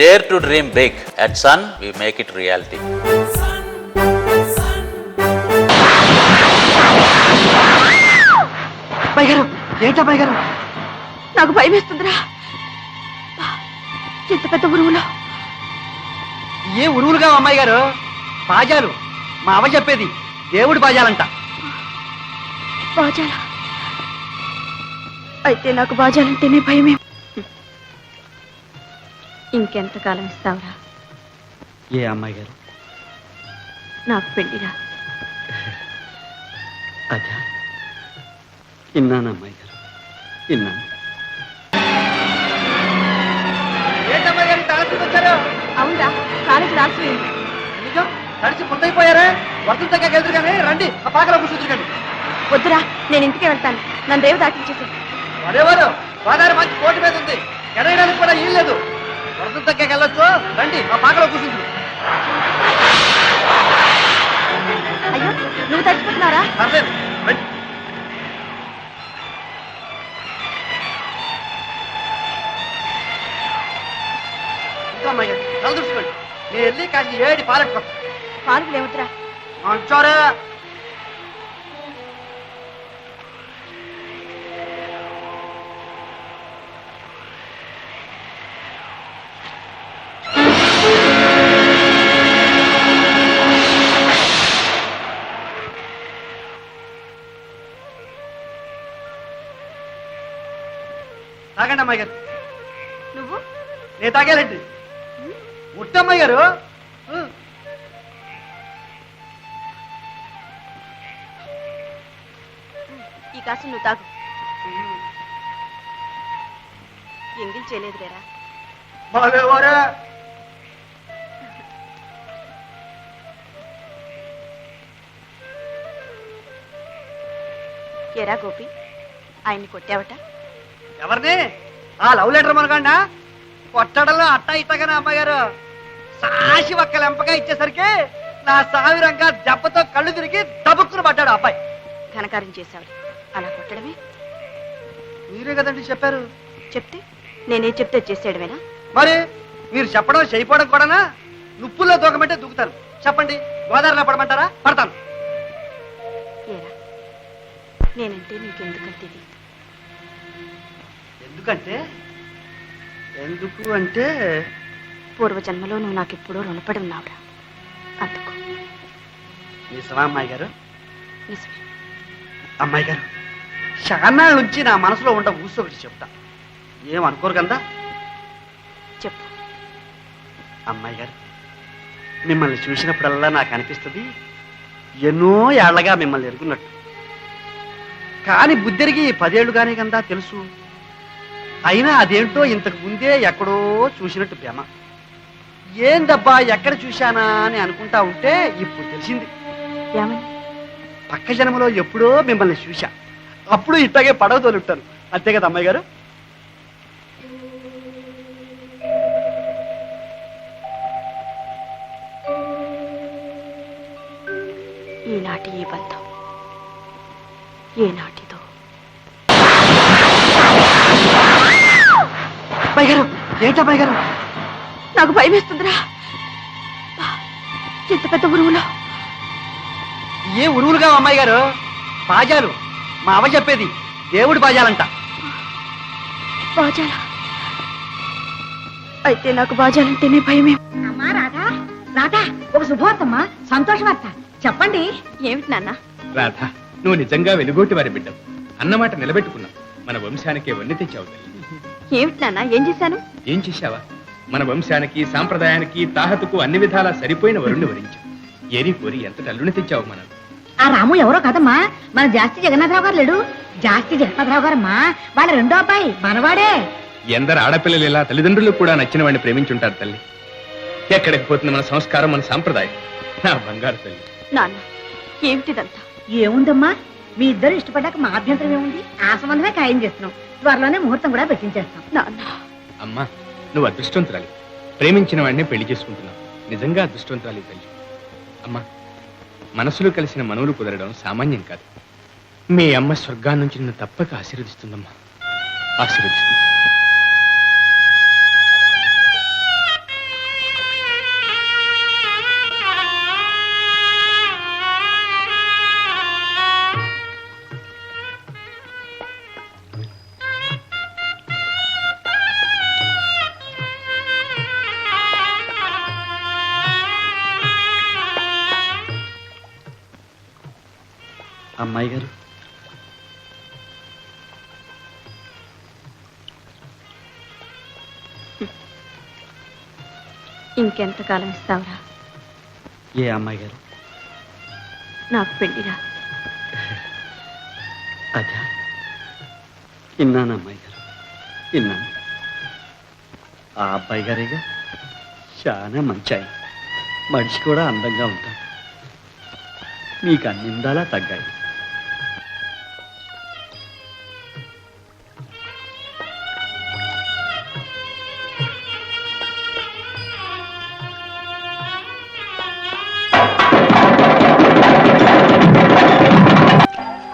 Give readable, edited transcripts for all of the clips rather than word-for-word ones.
dare to dream big. At Sun, we make it reality. పైగారు ఏంటా పైగారు? నాకు భయం వేస్తుందిరా. ఎంత పెద్ద ఉరువులో. ఏ ఉరువులుగా అమ్మాయి గారు? బాజాలు. మా అవ్వ చెప్పేది దేవుడి బాజాలంట. బాజాలా? అయితే నాకు బాజాలంటేనే భయమే. ఇంకెంతకాలం ఇస్తావురా? ఏ అమ్మాయి గారు? నాకు పెళ్లిరా. అదా విన్నాను అమ్మాయి గారు, విన్నాను. అవునరా, కాలేజీ రాసిపోయింది. నిజం తడిచి ముద్దయిపోయారే. వర్షం తగ్గ ఎదురు కానీ రండి, ఆ పాకలో కూర్చుంటుకండి. వద్దురా, నేను ఇంటికే వెళ్తాను. నన్ను రేవు దాటించేసి. మరేవారు గోదావరి మంచి కోటి మీద ఉంది, ఎడయడానికి కూడా ఏం లేదు. వర్షం తగ్గ వెళ్ళొచ్చు, రండి ఆ పాకలో కూర్చుంటుంది. అయ్యో, నువ్వు తడిచిపోతున్నారా? పర్లేదు రండి. అమ్మాయి గారు తల దుడుచుకోండి, నేను వెళ్ళి కాసి ఏడి పాలెట్టుకోండి. పాలు ఏమిట్రా? మంచోరే. తాగండి అమ్మాయి గారు. నువ్వు? నేను తాగేలండి. ముట్టమ్మాయి గారు. ఈ కాసు నువ్వు తాగు. ఎంగిల్ చేయలేదు లేరా? మరేవారే. ఎరా గోపి, ఆయన్ని కొట్టావట? ఎవరిని? ఆ లవ్ లెటర్ మనకండా కొట్టడంలో అట్టా ఇట్టగానే అమ్మాయి గారు సాసి ఒక్క లెంపగా ఇచ్చేసరికి నా సావిరంగా దెబ్బతో కళ్ళు తిరిగి దబుక్కును పడ్డాడు అబ్బాయి. ఘనకార్యం చేశావు, అలా కొట్టడమే. మీరే కదండి చెప్పారు. చెప్తే నేనే చెప్తే చేసేయడమేనా? మరి మీరు చెప్పడం చేయకపోవడం కూడానా? నుప్పుల్లో దూకమంటే దూకుతాను. చెప్పండి, గోదావరిలో పడమంటారా? పడతాను. ఏరా, నేనంటే నీకెందుకంటే ఇది? ఎందుకంటే ఎందుకు అంటే పూర్వజన్మలో నువ్వు నాకెప్పుడో రుణపడి ఉన్నావురా, అందుకు. నిజమా అమ్మాయి గారు? నిజమే. అమ్మాయి గారు, చాన్నాళ్ళ నుంచి నా మనసులో ఉండ ఊసి ఒకటి చెప్తా, ఏమనుకోరు కదా? చెప్పు. అమ్మాయి గారు, మిమ్మల్ని చూసినప్పుడల్లా నాకు అనిపిస్తుంది ఎన్నో ఏళ్లగా మిమ్మల్ని ఎరుగున్నట్టు. కానీ బుద్ధిరిగి 10 ఏళ్ళు కానీ కదా తెలుసు. అయినా అదేంటో ఇంతకు ముందే ఎక్కడో చూసినట్టు ప్రేమ. ఏందబ్బా ఎక్కడ చూశానా అని అనుకుంటా ఉంటే ఇప్పుడు తెలిసింది. ఏమని? పక్క జన్మలో ఎప్పుడో మిమ్మల్ని చూశా, అప్పుడు ఇట్లాగే పడవ తోలుంటాను. అంతే కదా అమ్మాయి గారు? ఈనాటి ఈ బంధం ఏనాటిదో. అమ్మాయి గారు ఏంటా అమ్మాయి గారు? నాకు భయం వేస్తుందిరా. ఎంత పెద్ద ఉరువులో. ఏ ఉరువులుగా అమ్మాయి గారు? బాజాలు. మా అవ్వ చెప్పేది దేవుడి బాజాలంట. బాజాలా? అయితే నాకు బాజాలంటేనే భయమే. అమ్మా రాధా, రాధా, ఒక శుభవార్తమ్మా, సంతోషవార్త. చెప్పండి. ఏమిటి నాన్న? రాధా, నువ్వు నిజంగా వెలుగోటి వారి బిడ్డవు. అన్నమాట నిలబెట్టుకున్నావు. మన వంశానికే వన్నీ తెచ్చావు తల్లి. ఏమిటి నాన్న, ఏం చేశాను? ఏం చేశావా? మన వంశానికి, సాంప్రదాయానికి, తాహతుకు అన్ని విధాలా సరిపోయిన వరుణ్ణి వరించావు. ఏరి కోరి ఎంత అల్లుని తెచ్చావు మనం. ఆ రాము ఎవరో కదమ్మా, మన జాస్తి జగన్నాథరావు గారు లేడు? జాస్తి జగన్నాథరావు గారమ్మా, వాళ్ళ రెండో అబ్బాయి మనవాడే. ఎందరు ఆడపిల్లలు ఇలా తల్లిదండ్రులు కూడా నచ్చిన వాడిని ప్రేమించుంటారు తల్లి. ఎక్కడికి పోతుంది మన సంస్కారం, మన సాంప్రదాయం. నా బంగారు తల్లి. నాన్న, ఏమిటిదంతా? ఏముందమ్మా, మీ ఇద్దరు ఇష్టపడ్డాక మా అభ్యంతరం ఏముంది? ఆ సంబంధమే ఖాయం చేస్తున్నాం. త్వరలోనే ముహూర్తం కూడా పెట్టించేస్తాం. నాన్న, అమ్మా, నువ్వు అదృష్టవంతురాలి. ప్రేమించిన వాడిని పెళ్లి చేసుకుంటున్నావు. నిజంగా అదృష్టవంతురాలి తల్లి. అమ్మా, మనసులు కలిసిన మనవులు కుదరడం సామాన్యం కాదు. మీ అమ్మ స్వర్గాన్ని నుంచి నిన్ను తప్పక ఆశీర్వదిస్తుందమ్మా, ఆశీర్వదిస్తుంది. అమ్మాయి గారు ఇంకెంతకాలం ఇస్తావురా? ఏ అమ్మాయి గారు? నాకు పెళ్లిరా. అదే విన్నాను అమ్మాయి గారు, విన్నాను. ఆ అబ్బాయి గారేగా చాలా మంచి ఆయన, మనిషి కూడా అందంగా ఉంటాడు. మీకు అన్ని ఇందాలా తగ్గాయి.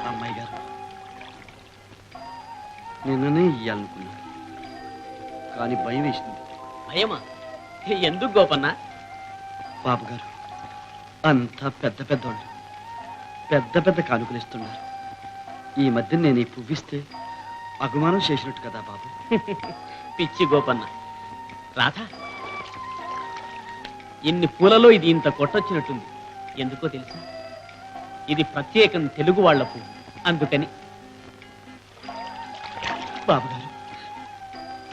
అమ్మాయి గారు నిన్ననే ఇయ్యాలనుకున్నాను, కానీ భయం వేసింది. భయమా? ఎందుకు గోపన్న? బాబు గారు అంతా పెద్ద పెద్దోళ్ళు, పెద్ద పెద్ద కానుకలు ఇస్తున్నారు. ఈ మధ్య నేను ఈ పువ్విస్తే అభిమానం చేసినట్టు కదా బాబు. పిచ్చి గోపన్న. రాధా, ఇన్ని పూలలో ఇది ఇంత కొట్టొచ్చినట్టుంది. ఎందుకో తెలుసా? ఇది ప్రత్యేకం తెలుగు వాళ్ళ పువ్వు, అందుకని. బాబు గారు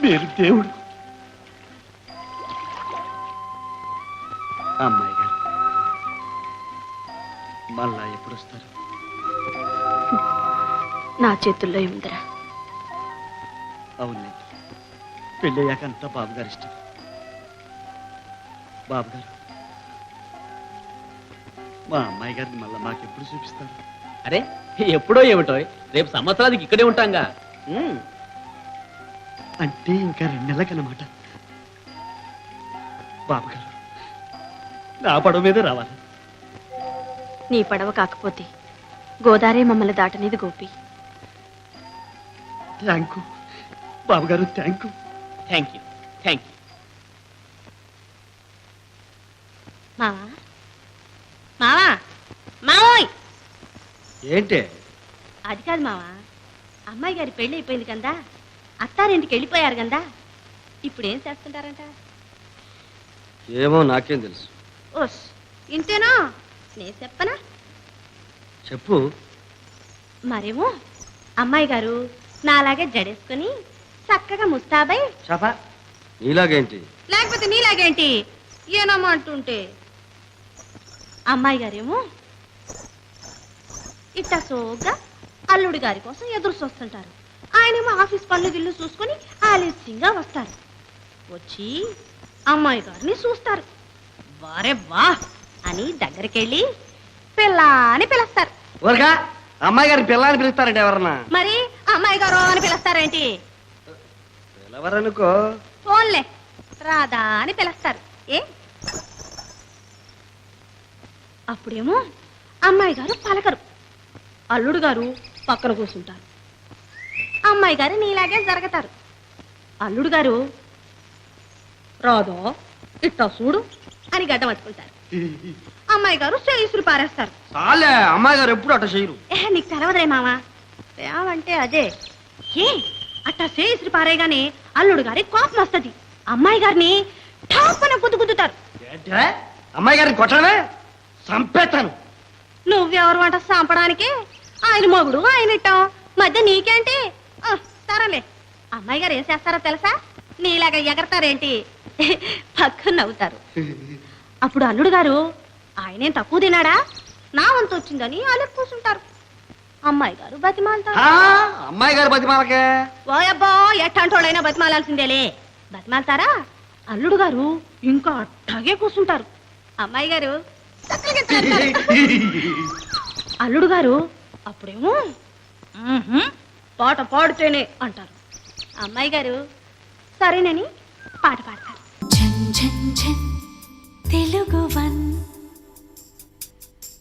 మీరు దేవుడు. అమ్మాయి గారు మళ్ళా ఎప్పుడు వస్తారు? నా చేతుల్లో ఏముందిరా? అవునండి, పెళ్ళయ్యాక అంతా బాబుగారు ఇష్టం. బాబుగారు మా అమ్మాయి గారిని మళ్ళా మాకెప్పుడు చూపిస్తారు? అరే, ఎప్పుడో ఏమిటో, రేపు సంవత్సరానికి ఇక్కడే ఉంటాంగా. అంటే ఇంకా 2 నెలలకన్నమాట. బాబుగారు నా పడవ మీద రావాలి. నీ పడవ కాకపోతే గోదావరి మమ్మల్ని దాటనేది గోపి. థ్యాంక్ యూ బాబుగారు, thank you. Thank you, thank you. మావా, మావా, మావోయ్. ఏంటే? అది కాదు మావా, అమ్మాయి గారి పెళ్లి అయిపోయింది కదా, అత్తారింటికి వెళ్ళిపోయారు కదా, ఇప్పుడు ఏం చేస్తుంటారంట? ఏమో నాకేం తెలుసు. ఓస్, ఇంతేనా? నేను చెప్పనా? చెప్పు. మరేమో అమ్మాయి గారు నాలాగే జడేసుకుని చక్కగా ముస్తాబై, చెప్పా నీలాగేంటి? లేకపోతే నీలాగేంటి ఏనమ్మా అంటుంటే, అమ్మాయి గారేమో ఇట్టా సోగ్గా అల్లుడి గారి కోసం ఎదురు చూస్తుంటారు. ఆయనేమో ఆఫీస్ పనులు గిల్లు చూసుకొని ఆలస్యంగా వస్తారు. వచ్చి అమ్మాయి గారిని చూస్తారు. వారే వా అని దగ్గరికెళ్ళి పిల్ల అని పిలుస్తారు. ఊరగా అమ్మాయి గారి పిల్లని పిలుస్తారండి ఎవరన్నా? మరి అమ్మాయి గారు అని పిలుస్తారేంటి? పిలవరనుకో. ఫోన్లే, రాధా అని పిలుస్తారు. ఏ అప్పుడేమో అమ్మాయి గారు పలకరు, అల్లుడు గారు పక్కన కూర్చుంటారు. అమ్మాయి గారు నీలాగే జరగతారు. అల్లుడు గారు రాధా ఇట్టా చూడు అని గడ్డ పట్టుకుంటారు. అమ్మాయి గారు చేయిసులు పారేస్తారు. చాలే, అమ్మాయి గారు ఎప్పుడు అట్ట చేయరు. నీకు తెలవదురే మామ, ఏమంటే అదే. ఏ అట్టా చేయిసులు పారేగానే అల్లుడు గారి కోపం వస్తుంది. అమ్మాయి గారిని ఠాపన గుద్దుతారు. ఏంటే అమ్మాయి గారిని కొట్టడమే? చంపేస్తాను. నువ్వెవరు అంట చంపడానికి? ఆయన మొగుడు ఆయన ఇట్టాం, మధ్య నీకేంటి? సరేలే. అమ్మాయి గారు ఏం చేస్తారో తెలుసా? నీలాగా ఎగరతారేంటి? పక్కన నవ్వుతారు. అప్పుడు అల్లుడు గారు ఆయనేం తక్కువ తినాడా, నా వంతు వచ్చిందని అలా కూర్చుంటారు. అమ్మాయి గారు బతిమాలతారు. అమ్మాయి గారు బతిమాలకే? ఓ అబ్బా, ఎట్టంటోడైనా బతిమాలాల్సిందేలే. బతిమాలతారా? అల్లుడు గారు ఇంకా అట్టాగే కూర్చుంటారు. అమ్మాయి గారు చక్కగా చేస్తారు. అల్లుడు గారు అప్పుడేమో పాట పాడితేనే అంటారు. అమ్మాయి గారు సరేనని పాట పాడతారు. తెలుగు వన్